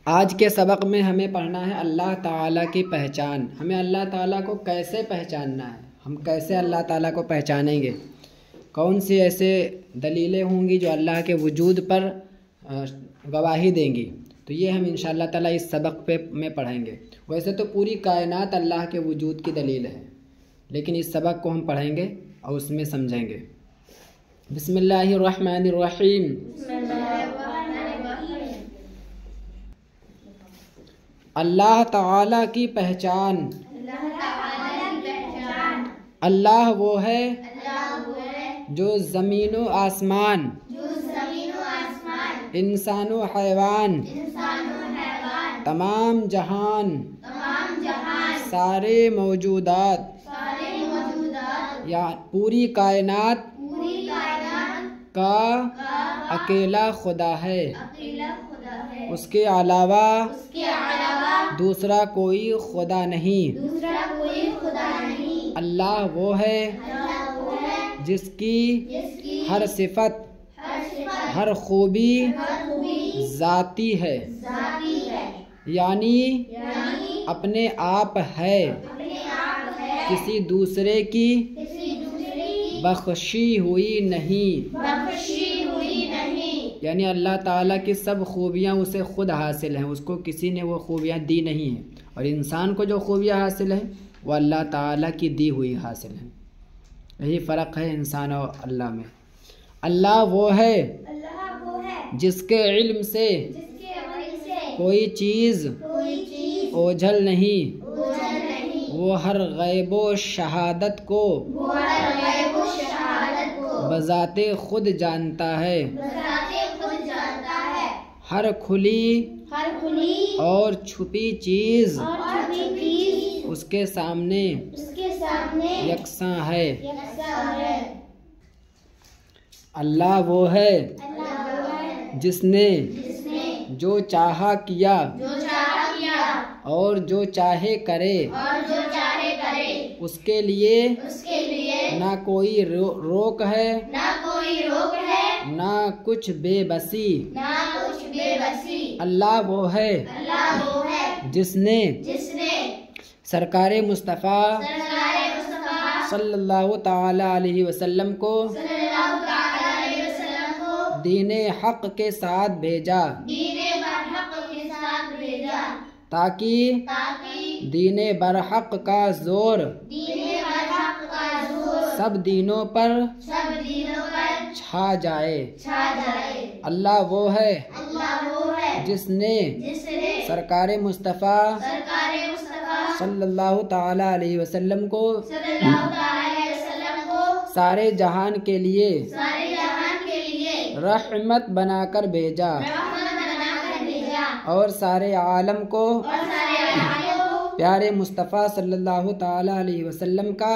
آج کے سبق میں ہمیں پڑھنا ہے اللہ تعالیٰ کی پہچان۔ ہمیں اللہ تعالیٰ کو کیسے پہچاننا ہے، ہم کیسے اللہ تعالیٰ کو پہچانیں گے، کون سی ایسے دلیلیں ہوں گی جو اللہ کے وجود پر گواہی دیں گی، تو یہ ہم انشاءاللہ تعالیٰ اس سبق میں پڑھیں گے۔ ویسے تو پوری کائنات اللہ کے وجود کی دلیل ہے، لیکن اس سبق کو ہم پڑھیں گے اور اس میں سمجھیں گے۔ بسم اللہ الرحمن الرحیم۔ اللہ تعالیٰ کی پہچان۔ اللہ وہ ہے جو زمین و آسمان، انسان و حیوان، تمام جہان، سارے موجودات یا پوری کائنات کا اکیلا خدا ہے، اس کے علاوہ دوسرا کوئی خدا نہیں۔ اللہ وہ ہے جس کی ہر صفت، ہر خوبی ذاتی ہے، یعنی اپنے آپ ہے، کسی دوسرے کی بخشی ہوئی نہیں۔ یعنی اللہ تعالیٰ کی سب خوبیاں اسے خود حاصل ہیں، اس کو کسی نے وہ خوبیاں دی نہیں ہیں، اور انسان کو جو خوبیاں حاصل ہیں وہ اللہ تعالیٰ کی دی ہوئی حاصل ہیں۔ یہی فرق ہے انسان اور اللہ میں۔ اللہ وہ ہے جس کے علم سے کوئی چیز اوجھل نہیں، وہ ہر غیب و شہادت کو بذات خود جانتا ہے، ہر کھلی اور چھپی چیز اس کے سامنے یکساں ہے۔ اللہ وہ ہے جس نے جو چاہا کیا اور جو چاہے کرے، اس کے لیے نہ کوئی روک ہے نہ کچھ بے بسی۔ اللہ وہ ہے جس نے سرکار مصطفیٰ صلی اللہ تعالی علیہ وسلم کو دین حق کے ساتھ بھیجا، تاکہ دین برحق کا زور سب دینوں پر چھا جائے۔ اللہ وہ ہے جس نے سرکار مصطفیٰ صلی اللہ تعالی علیہ وسلم کو سارے جہان کے لیے رحمت بنا کر بھیجا، اور سارے عالم کو پیارے مصطفیٰ صلی اللہ تعالی علیہ وسلم کا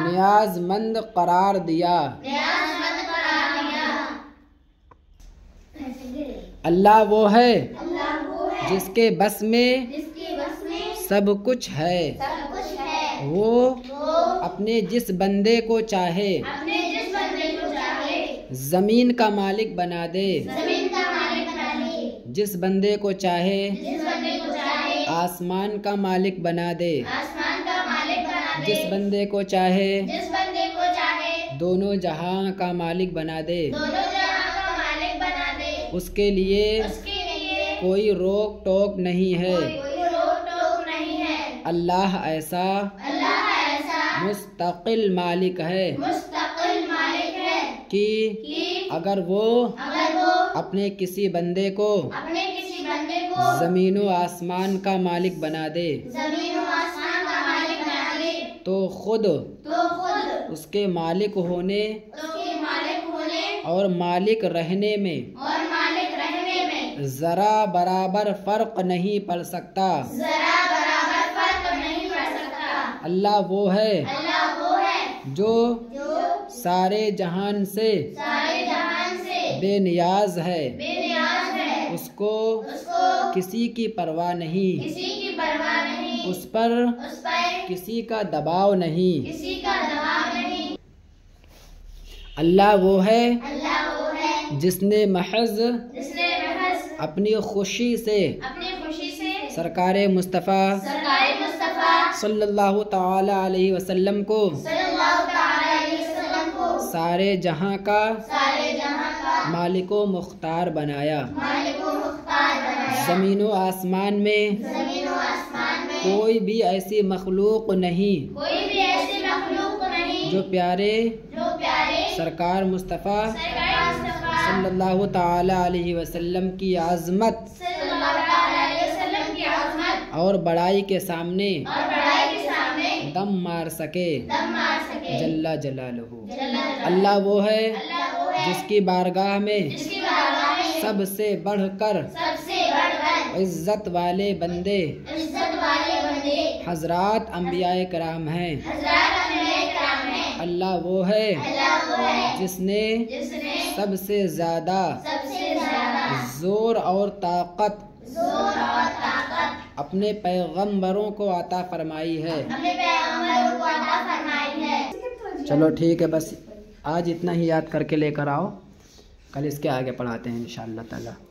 نیاز مند قرار دیا۔ اللہ وہ ہے جس کے بس میں سب کچھ ہے، وہ اپنے جس بندے کو چاہے زمین کا مالک بنا دے، جس بندے کو چاہے آسمان کا مالک بنا دے، جس بندے کو چاہے دونوں جہاں کا مالک بنا دے۔ اس کے لیے کوئی روک ٹوک نہیں ہے۔ اللہ ایسا مستقل مالک ہے کہ اگر وہ اپنے کسی بندے کو زمین و آسمان کا مالک بنا دے تو خود اس کے مالک ہونے اور مالک رہنے میں ذرا برابر فرق نہیں پڑ سکتا۔ اللہ وہ ہے جو سارے جہان سے بے نیاز ہے، اس کو کسی کی پرواہ نہیں، اس پر کسی کا دباؤ نہیں۔ اللہ وہ ہے جس نے محض اپنی خوشی سے سرکار مصطفیٰ صلی اللہ تعالی علیہ وسلم کو سارے جہاں کا مالک و مختار بنایا۔ زمین و آسمان میں کوئی بھی ایسی مخلوق نہیں جو پیارے سرکار مصطفیٰ صلی اللہ تعالی علیہ وسلم کی عظمت اور بڑائی کے سامنے دم مار سکے۔ جل جلالہ، اللہ وہ ہے جس کی بارگاہ میں سب سے بڑھ کر عزت والے بندے حضرات انبیاء کرام ہیں۔ اللہ وہ ہے جس نے سب سے زیادہ زور اور طاقت اپنے پیغمبروں کو عطا فرمائی ہے۔ چلو ٹھیک ہے، بس آج اتنا ہی یاد کر کے لے کر آؤ، کل اس کے آگے پڑھاتے ہیں انشاءاللہ تعالی۔